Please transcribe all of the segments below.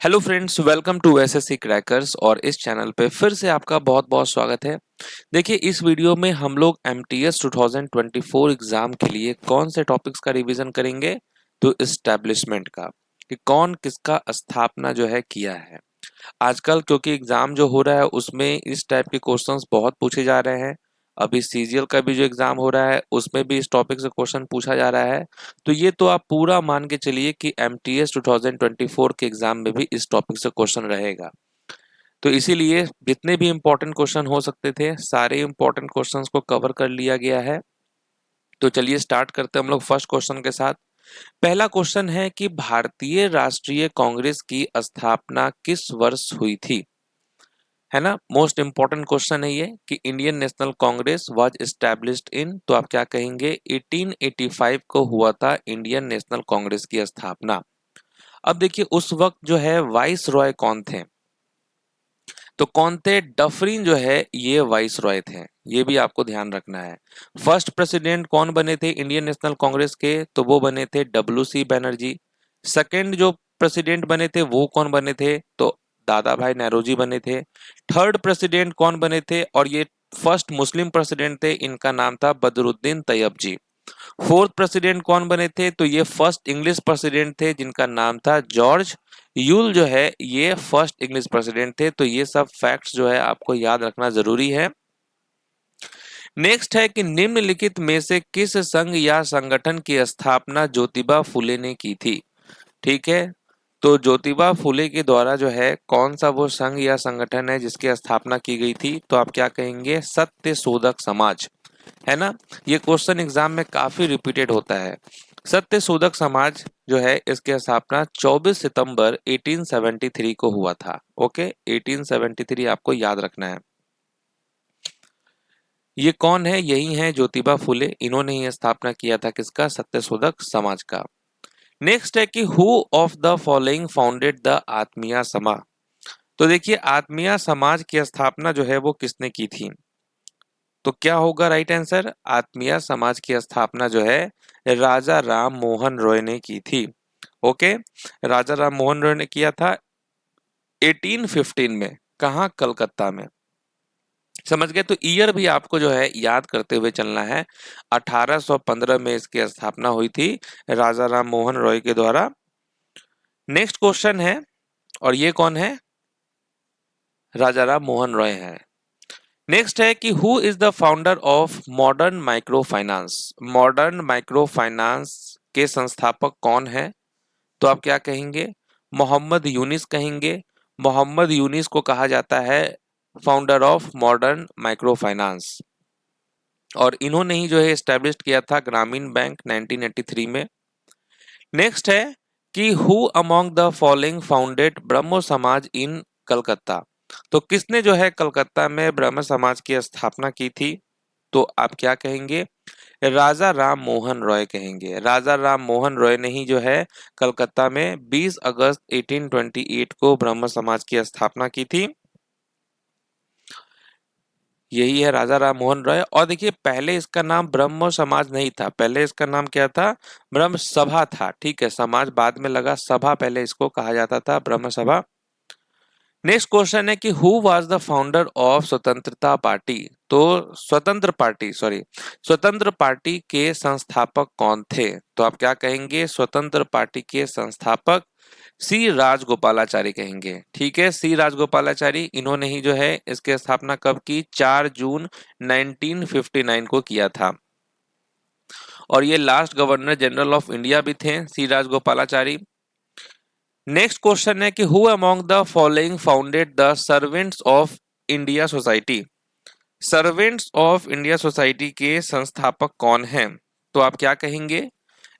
Hello friends, welcome to SSC crackers. और इस channel पे फिर से आपका बहुत बहुत स्वागत है। देखिए, इस वीडियो में हम लोग एमटीएस 2024 एग्जाम के लिए कौन से टॉपिक्स का रिवीजन करेंगे। तो इस्टेब्लिशमेंट का, कि कौन किसका स्थापना जो है किया है। आजकल क्योंकि एग्जाम जो हो रहा है उसमें इस टाइप के क्वेश्चंस बहुत पूछे जा रहे हैं। अभी सीजीएल का भी जो एग्जाम हो रहा है उसमें भी इस टॉपिक से क्वेश्चन पूछा जा रहा है। तो ये तो आप पूरा मान के चलिए कि एमटीएस 2024 के एग्जाम में भी इस टॉपिक से क्वेश्चन रहेगा। तो इसीलिए जितने भी इंपॉर्टेंट क्वेश्चन हो सकते थे सारे इंपॉर्टेंट क्वेश्चंस को कवर कर लिया गया है। तो चलिए स्टार्ट करते हैं हम लोग फर्स्ट क्वेश्चन के साथ। पहला क्वेश्चन है कि भारतीय राष्ट्रीय कांग्रेस की स्थापना किस वर्ष हुई थी। है ना, मोस्ट इंपॉर्टेंट क्वेश्चन है ये कि Indian National Congress was established in, तो आप क्या कहेंगे 1885 को हुआ था इंडियन नेशनल कांग्रेस की स्थापना। अब देखिए उस वक्त जो है वाइस रॉय कौन थे। तो कौन थे, डफरिन जो है ये वाइस रॉय थे। ये भी आपको ध्यान रखना है। फर्स्ट प्रेसिडेंट कौन बने थे इंडियन नेशनल कांग्रेस के, तो वो बने थे डब्ल्यू सी बनर्जी। सेकंड जो प्रेसिडेंट बने थे वो कौन बने थे, तो दादा भाई नेहरूजी बने थे। थर्ड प्रेसिडेंट कौन बने थे, और ये फर्स्ट मुस्लिम प्रेसिडेंट थे, इनका नाम था बदरुद्दीन तैयब जी। फोर्थ प्रेसिडेंट कौन बने थे, तो ये फर्स्ट इंग्लिश प्रेसिडेंट थे जिनका नाम था जॉर्ज यूल जो है ये फर्स्ट इंग्लिश प्रेसिडेंट थे। तो ये सब फैक्ट्स जो है आपको याद रखना जरूरी है। नेक्स्ट है कि निम्नलिखित में से किस संघ या संगठन की स्थापना ज्योतिबा फुले ने की थी। ठीक है, तो ज्योतिबा फुले के द्वारा जो है कौन सा वो संघ या संगठन है जिसकी स्थापना की गई थी, तो आप क्या कहेंगे सत्य शोधक समाज। है ना, ये क्वेश्चन एग्जाम में काफी रिपीटेड होता है। सत्य शोधक समाज जो है इसकी स्थापना 24 सितंबर 1873 को हुआ था। ओके, 1873 आपको याद रखना है। ये कौन है, यही है ज्योतिबा फुले, इन्होंने ही स्थापना किया था किसका, सत्य शोधक समाज का। नेक्स्ट है कि who of the following founded the आत्मीय समा। तो देखिए आत्मीय समाज की स्थापना जो है वो किसने की थी, तो क्या होगा राइट आंसर, आत्मीय समाज की स्थापना जो है राजा राम मोहन रॉय ने की थी। ओके, राजा राम मोहन रॉय ने किया था 1815 में। कहाँ, कलकत्ता में। समझ गए, तो ईयर भी आपको जो है याद करते हुए चलना है। 1815 में इसकी स्थापना हुई थी राजा राम मोहन रॉय के द्वारा। नेक्स्ट क्वेश्चन है, और ये कौन है, राजा राम मोहन रॉय है। नेक्स्ट है कि who is the founder of modern micro finance. Modern micro finance के संस्थापक कौन है, तो आप क्या कहेंगे मोहम्मद यूनिस कहेंगे। मोहम्मद यूनिस को कहा जाता है founder of modern micro finance, और इन्होंने ही जो है एस्टेब्लिश किया था ग्रामीण बैंक 1983 में। नेक्स्ट है कि who among the following founded Brahmo Samaj in Calcutta. तो किसने जो है कलकत्ता में ब्रह्म समाज की स्थापना की थी, तो आप क्या कहेंगे राजा राम मोहन रॉय कहेंगे। राजा राम मोहन रॉय ने ही जो है कलकत्ता में 20 अगस्त 1828 को ब्रह्म समाज की स्थापना की थी। यही है राजा राम मोहन रॉय। और देखिए पहले इसका नाम ब्रह्म समाज नहीं था, पहले इसका नाम क्या था, ब्रह्म सभा था। ठीक है, समाज बाद में लगा, सभा पहले इसको कहा जाता था, ब्रह्म सभा। नेक्स्ट क्वेश्चन है कि who was the founder of स्वतंत्रता पार्टी। तो स्वतंत्र पार्टी के संस्थापक कौन थे, तो आप क्या कहेंगे स्वतंत्र पार्टी के संस्थापक सी राजगोपालाचारी कहेंगे। ठीक है, सी राजगोपालाचारी, इन्होंने ही जो है इसकी स्थापना कब की, 4 जून 1959 को किया था। और ये last governor general of India भी थे सी राजगोपालाचारी। नेक्स्ट क्वेश्चन है कि who among the following founded the servants of India society. Servants of India society के संस्थापक कौन हैं, तो आप क्या कहेंगे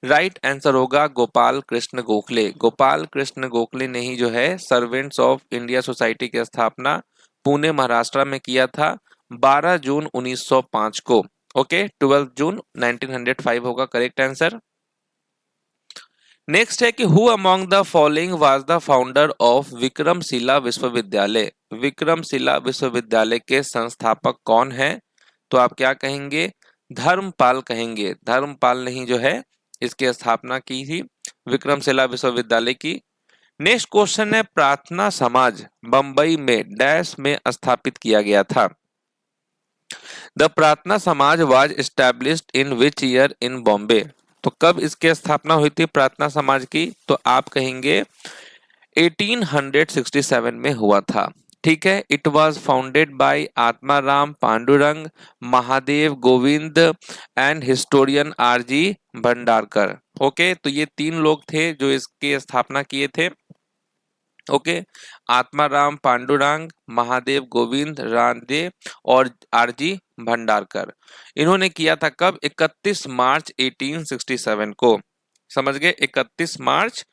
राइट आंसर होगा गोपाल कृष्ण गोखले। गोपाल कृष्ण गोखले ने ही जो है सर्वेंट्स ऑफ इंडिया सोसाइटी की स्थापना पुणे महाराष्ट्र में किया था 12 जून 1905 को। ओके, 12 जून 1905 होगा करेक्ट आंसर। नेक्स्ट है कि who among the following was the founder of Vikramshila विश्वविद्यालय। विक्रमशिला विश्वविद्यालय के संस्थापक कौन है, तो आप क्या कहेंगे धर्मपाल कहेंगे। धर्मपाल ने ही जो है इसकी स्थापना की थी विक्रमशिला विश्वविद्यालय की। नेक्स्ट क्वेश्चन है प्रार्थना समाज बंबई में डैश में स्थापित किया गया था। द प्रार्थना समाज was established in which year in Bombay. तो कब इसकी स्थापना हुई थी प्रार्थना समाज की, तो आप कहेंगे 1867 में हुआ था। ठीक है, it was founded by Atmaram Pandurang, Mahadev Govind and historian R G Bhandarkar. Okay, तो ये तीन लोग थे जो इसकी स्थापना किए थे। ओके, आत्माराम पांडुरंग, महादेव गोविंद रानडे और आरजी भंडारकर। इन्होंने किया था कब? 31 मार्च 1867 को। समझ गए, 31 मार्च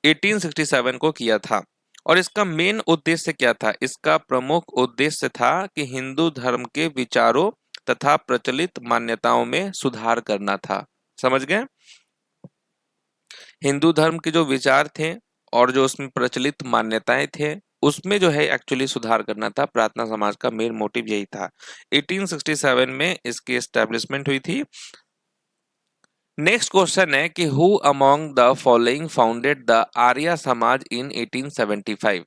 1867 को किया था। और इसका मेन उद्देश्य क्या था? इसका प्रमुख उद्देश्य था कि हिंदू धर्म के विचारों तथा प्रचलित मान्यताओं में सुधार करना था। समझ गए, हिंदू धर्म के जो विचार थे और जो उसमें प्रचलित मान्यताएं थे उसमें जो है एक्चुअली सुधार करना था। प्रार्थना समाज का मेन मोटिव यही था। 1867 में इसकी एस्टेब्लिशमेंट हुई थी। नेक्स्ट क्वेश्चन है कि who among the following founded the Arya Samaj in 1875।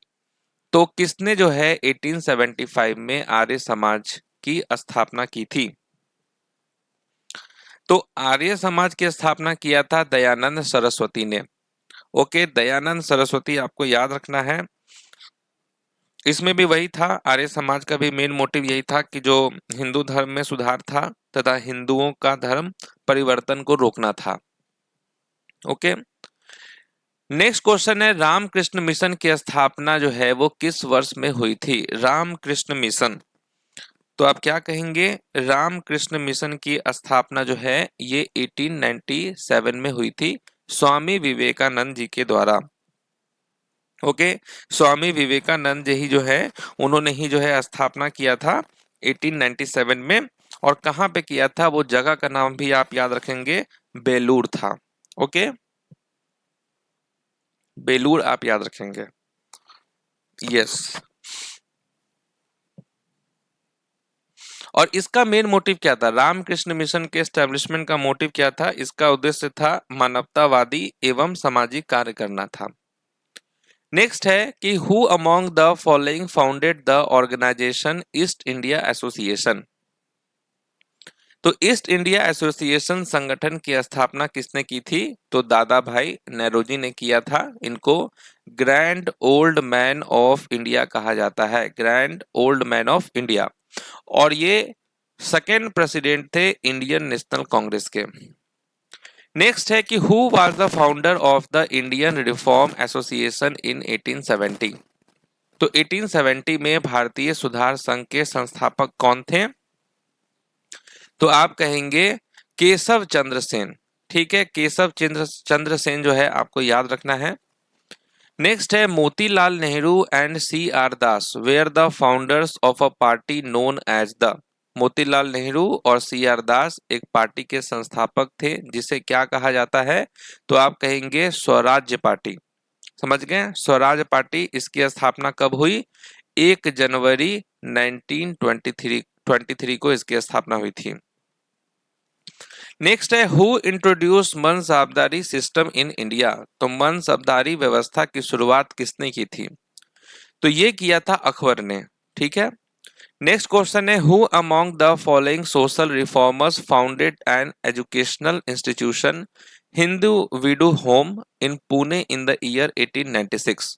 तो किसने जो है 1875 में आर्य समाज की स्थापना की थी? तो आर्य समाज की स्थापना किया था दयानंद सरस्वती ने। ओके, दयानंद सरस्वती आपको याद रखना है। इसमें भी वही था, आर्य समाज का भी मेन मोटिव यही था कि जो हिंदू धर्म में सुधार था तथा हिंदुओं का धर्म परिवर्तन को रोकना था। ओके, नेक्स्ट क्वेश्चन है रामकृष्ण मिशन की स्थापना जो है वो किस वर्ष में हुई थी? रामकृष्ण मिशन, तो आप क्या कहेंगे? रामकृष्ण मिशन की स्थापना जो है ये 1897 में हुई थी स्वामी विवेकानंद जी के द्वारा। ओके, स्वामी विवेकानंद जी ही जो है उन्होंने ही जो है स्थापना किया था 1897 में। और कहाँ पे किया था? वो जगह का नाम भी आप याद रखेंगे, बेलूर था। ओके, बेलूर आप याद रखेंगे। यस, और इसका मेन मोटिव क्या था? रामकृष्ण मिशन के एस्टेब्लिशमेंट का मोटिव क्या था? इसका उद्देश्य था मानवतावादी एवं सामाजिक कार्य करना था। नेक्स्ट है कि who among the following founded the organisation East India Association. तो ईस्ट इंडिया एसोसिएशन संगठन की स्थापना किसने की थी? तो दादा भाई नेरोजी ने किया था। इनको grand old man of India कहा जाता है, grand old man of India. और ये सेकेंड प्रेसिडेंट थे इंडियन नेशनल कांग्रेस के। नेक्स्ट है कि who was the founder of the Indian Reform Association in 1870। तो 1870 में भारतीय सुधार संघ के संस्थापक कौन थे? तो आप कहेंगे केशव चंद्र सेन। ठीक है, केशव चंद्र सेन जो है आपको याद रखना है। नेक्स्ट है Motilal Nehru and C R Das were the founders of a party known as the. Motilal Nehru और सी आर दास एक पार्टी के संस्थापक थे जिसे क्या कहा जाता है? तो आप कहेंगे स्वराज्य पार्टी। समझ गए, स्वराज पार्टी। इसकी स्थापना कब हुई? 1 जनवरी 1923 को इसकी स्थापना हुई थी। नेक्स्ट है who introduce मनसबदारी system in India. तो मनसबदारी व्यवस्था की शुरुआत किसने की थी? तो ये किया था अकबर ने। ठीक है, नेक्स्ट क्वेश्चन है who among the following social reformers founded an educational institution Hindu window home in Pune in the year 1896।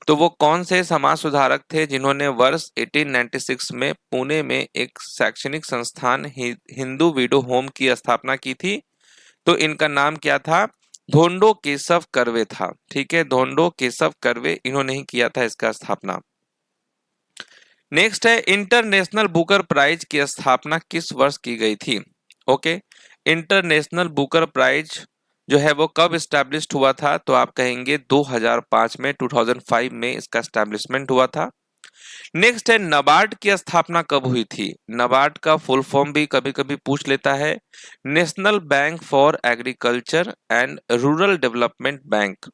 तो वो कौन से समाज सुधारक थे जिन्होंने वर्ष 1896 में पुणे में एक शैक्षणिक संस्थान हिंदू विडो होम की स्थापना की थी? तो इनका नाम क्या था? धोंडो केशव कर्वे था। ठीक है, धोंडो केशव कर्वे, इन्होंने ही किया था इसका स्थापना। नेक्स्ट है इंटरनेशनल बुकर प्राइज की स्थापना किस वर्ष की गई थी? ओके, इंटरनेशनल बुकर प्राइज जो है वो कब स्टैब्लिश्ड हुआ था? तो आप कहेंगे 2005 में, 2005 में इसका स्टैब्लिशमेंट हुआ था। नेक्स्ट है नबार्ड की स्थापना कब हुई थी? नबार्ड का फुल फॉर्म भी कभी कभी पूछ लेता है, national bank for agriculture and rural development bank.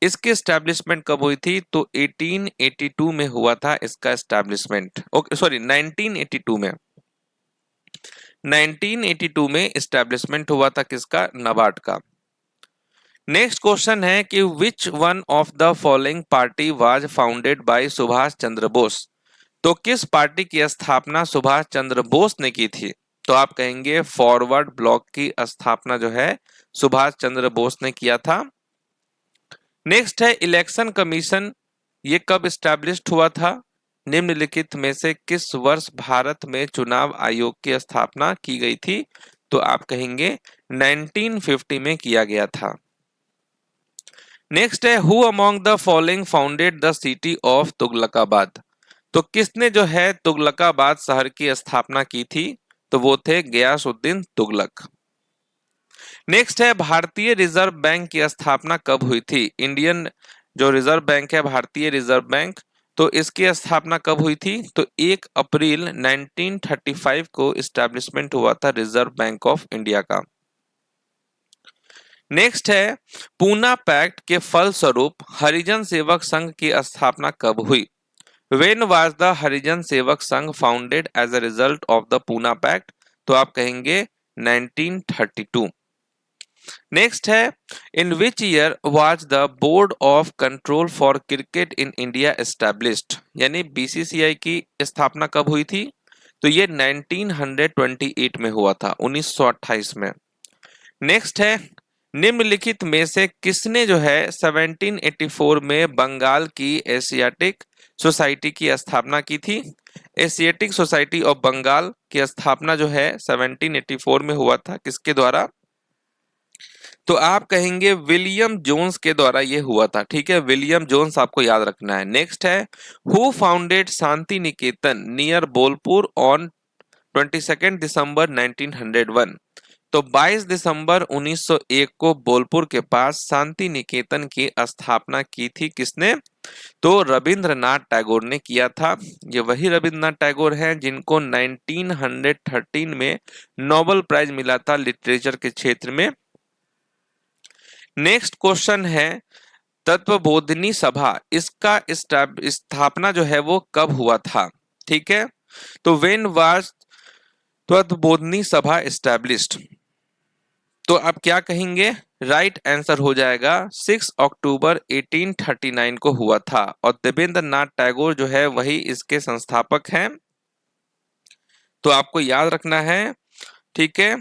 इसकी एस्टैब्लिशमेंट कब हुई थी? तो 1882 में हुआ था इसका एस्टैब्लिशमेंट। ओके सॉरी, 1982 में, 1982 में एस्टैब्लिशमेंट हुआ था किसका? नबार्ड का। नेक्स्ट क्वेश्चन है कि which one of the following party was founded by Subhash Chandra Bose. तो किस पार्टी की स्थापना सुभाष चंद्र बोस ने की थी? तो आप कहेंगे फॉरवर्ड ब्लॉक की स्थापना जो है सुभाष चंद्र बोस ने किया था। नेक्स्ट है इलेक्शन कमीशन, ये कब स्टैब्लिश्ड हुआ था? निम्नलिखित में से किस वर्ष भारत में चुनाव आयोग की स्थापना की गई थी? तो आप कहेंगे 1950 में किया गया था। नेक्स्ट है who among the following founded the city of Tughlakabad. तो किसने जो है तुगलकाबाद शहर की स्थापना की थी? तो वो थे गयासुद्दीन तुगलक। नेक्स्ट है भारतीय रिजर्व बैंक की स्थापना कब हुई थी? इंडियन जो रिजर्व बैंक है, भारतीय रिजर्व बैंक, तो इसकी स्थापना कब हुई थी? तो 1 अप्रैल 1935 को इस्टेब्लिशमेंट हुआ था रिजर्व बैंक ऑफ इंडिया का। नेक्स्ट है पूना पैक्ट के फलस्वरूप हरिजन सेवक संघ की स्थापना कब हुई? When was the Harijan Sevak Sangh founded as a result of the Poona pact? तो आप कहेंगे 1932। नेक्स्ट है in which year was the Board of Control for Cricket in India established, यानी बीसीसीआई की स्थापना कब हुई थी? तो ये 1928 में हुआ था, 1928 में। नेक्स्ट है निम्नलिखित में से किसने जो है 1784 में बंगाल की एशियाटिक सोसाइटी की स्थापना की थी? एशियाटिक सोसाइटी ऑफ बंगाल की स्थापना जो है 1784 में हुआ था, किसके द्वारा? तो आप कहेंगे विलियम जोन्स के द्वारा ये हुआ था। ठीक है, विलियम जोन्स आपको याद रखना है। नेक्स्ट है who founded Shanti Niketan near Bolpur on 22 दिसंबर 1901। तो 22 दिसंबर 1901 को बोलपुर के पास शांति निकेतन की स्थापना की थी, किसने? तो रविंद्रनाथ टैगोर ने किया था। ये वही रविंद्रनाथ टैगोर हैं जिनको 1913 में नोबेल प्राइज मिला था लिटरेचर के क्षेत्र में। नेक्स्ट क्वेश्चन है तत्वबोधिनी सभा, इसका स्थापना जो है वो कब हुआ था? ठीक है, तो व्हेन वाज तत्वबोधिनी सभा एस्टैब्लिश्ड? तो आप क्या कहेंगे? राइट आंसर हो जाएगा 6 अक्टूबर 1839 को हुआ था, और देवेंद्र नाथ टैगोर जो है वही इसके संस्थापक हैं। तो आपको याद रखना है। ठीक है,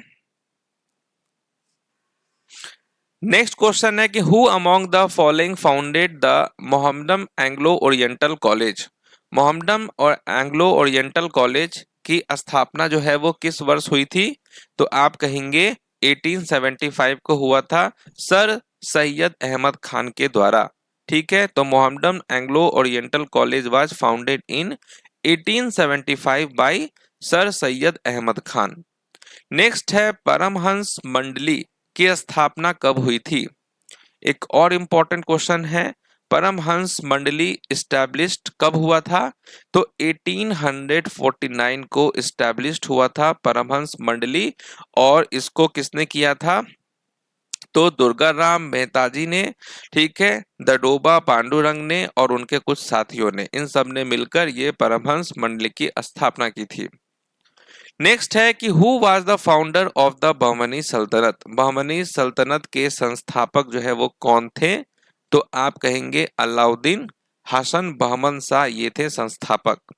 नेक्स्ट क्वेश्चन है कि who among the following founded the Mohammedan Anglo Oriental college. Mohammedan और एंग्लो ओरिएंटल कॉलेज की स्थापना जो है वो किस वर्ष हुई थी? तो आप कहेंगे 1875 को हुआ था सर सैयद अहमद खान के द्वारा। ठीक है, तो Mohammedan Anglo Oriental College was founded in 1875 by sir Syed Ahmad Khan. Next है परमहंस मंडली की स्थापना कब हुई थी? एक और इम्पोर्टेंट क्वेश्चन है, परमहंस मंडली इस्टेब्लिश्ड कब हुआ था? तो 1849 को इस्टेब्लिश्ड हुआ था परमहंस मंडली, और इसको किसने किया था? तो दुर्गाराम मेहता जी ने, ठीक है, दडोबा पांडुरंग ने और उनके कुछ साथियों ने, इन सब ने मिलकर ये परमहंस मंडली की स्थापना की थी। नेक्स्ट है कि who was the founder of the Bahmani सल्तनत। बहमनी सल्तनत के संस्थापक जो है वो कौन थे? तो आप कहेंगे अलाउद्दीन हसन बहमन शाह, ये थे संस्थापक।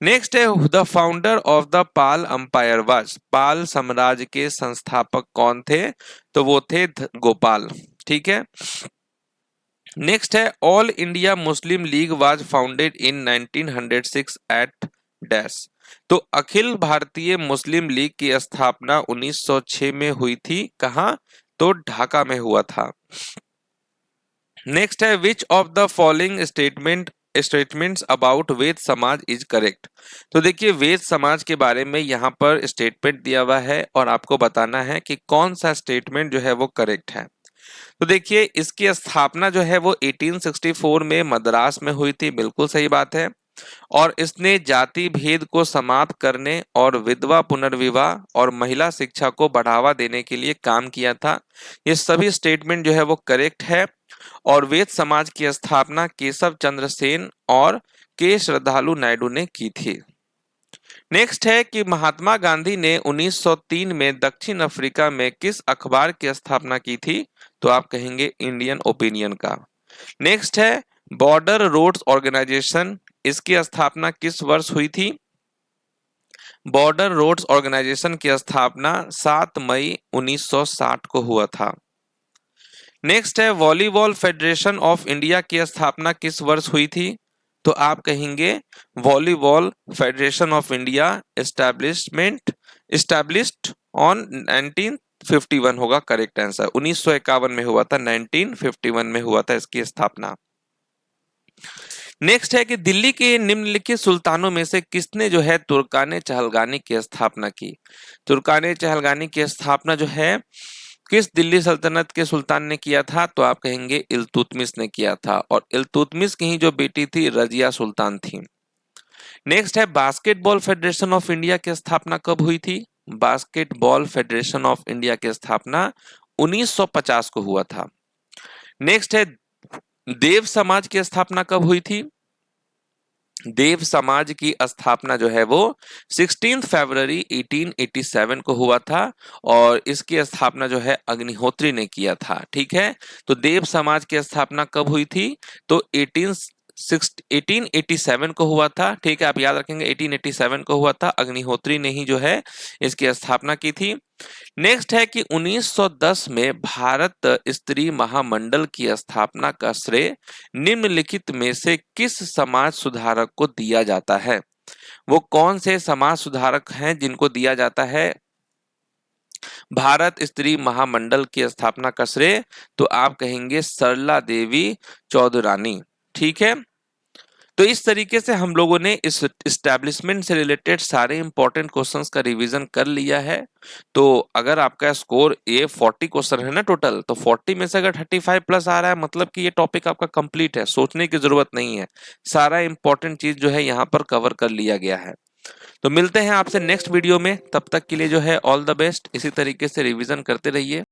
नेक्स्ट है the founder of the Pala empire was. Pala साम्राज्य के संस्थापक कौन थे? तो वो थे गोपाल। ठीक है, नेक्स्ट है all India Muslim League was founded in 1906 at dash. तो अखिल भारतीय मुस्लिम लीग की स्थापना 1906 में हुई थी, कहां? तो ढाका में हुआ था। नेक्स्ट है which of the following statements about Veda Samaj is correct. तो देखिए वेद समाज के बारे में यहाँ पर स्टेटमेंट दिया हुआ है और आपको बताना है कि कौन सा स्टेटमेंट जो है वो करेक्ट है। तो देखिए इसकी स्थापना जो है वो 1864 में मद्रास में हुई थी, बिल्कुल सही बात है, और इसने जाति भेद को समाप्त करने और विधवा पुनर्विवाह और महिला शिक्षा को बढ़ावा देने के लिए काम किया था। ये सभी स्टेटमेंट जो है वो करेक्ट है, और वेद समाज की स्थापना केशव चंद्र सेन और के श्रद्धालु नायडू ने की थी। नेक्स्ट है कि महात्मा गांधी ने 1903 में दक्षिण अफ्रीका में किस अखबार की स्थापना की थी? तो आप कहेंगे इंडियन ओपिनियन का। नेक्स्ट है बॉर्डर रोड्स ऑर्गेनाइजेशन, इसकी स्थापना किस वर्ष हुई थी? बॉर्डर रोड्स ऑर्गेनाइजेशन की स्थापना 7 मई 1960 को हुआ था। नेक्स्ट है वॉलीबॉल फेडरेशन ऑफ इंडिया की स्थापना किस वर्ष हुई थी? तो आप कहेंगे volleyball federation of India established on 1951 होगा करेक्ट आंसर। 1951 में हुआ था, 1951 में हुआ था इसकी स्थापना। नेक्स्ट है कि दिल्ली के निम्नलिखित सुल्तानों में से किसने जो है तुर्काने चहलगानी की स्थापना की? तुर्काने चहलगानी की स्थापना जो है किस दिल्ली सल्तनत के सुल्तान ने किया था? तो आप कहेंगे इल्तुतमिश ने किया था, और इल्तुतमिश की ही जो बेटी थी रजिया सुल्तान थी। नेक्स्ट है बास्केटबॉल फेडरेशन ऑफ इंडिया की स्थापना कब हुई थी? बास्केटबॉल फेडरेशन ऑफ इंडिया की स्थापना 1950 को हुआ था। नेक्स्ट है देव समाज की स्थापना कब हुई थी? देव समाज की स्थापना जो है वो 16 फरवरी 1887 को हुआ था, और इसकी स्थापना जो है अग्निहोत्री ने किया था। ठीक है, तो देव समाज की स्थापना कब हुई थी? तो 1887 को हुआ था। ठीक है, आप याद रखेंगे 1887 को हुआ था, अग्निहोत्री ने ही जो है इसकी स्थापना की थी। नेक्स्ट है कि 1910 में भारत स्त्री महामंडल की स्थापना का श्रेय निम्नलिखित में से किस समाज सुधारक को दिया जाता है? वो कौन से समाज सुधारक हैं जिनको दिया जाता है भारत स्त्री महामंडल की स्थापना का श्रेय? तो आप कहेंगे सरला देवी चौधरानी। ठीक है, तो इस तरीके से हम लोगों ने इस इस्टेब्लिशमेंट से रिलेटेड सारे इंपॉर्टेंट क्वेश्चंस का रिवीजन कर लिया है। तो अगर आपका स्कोर ये 40 क्वेश्चन है ना टोटल, तो 40 में से अगर 35 प्लस आ रहा है मतलब कि ये टॉपिक आपका कंप्लीट है, सोचने की जरूरत नहीं है, सारा इंपॉर्टेंट चीज जो है यहाँ पर कवर कर लिया गया है। तो मिलते हैं आपसे नेक्स्ट वीडियो में, तब तक के लिए जो है ऑल द बेस्ट। इसी तरीके से रिवीजन करते रहिए।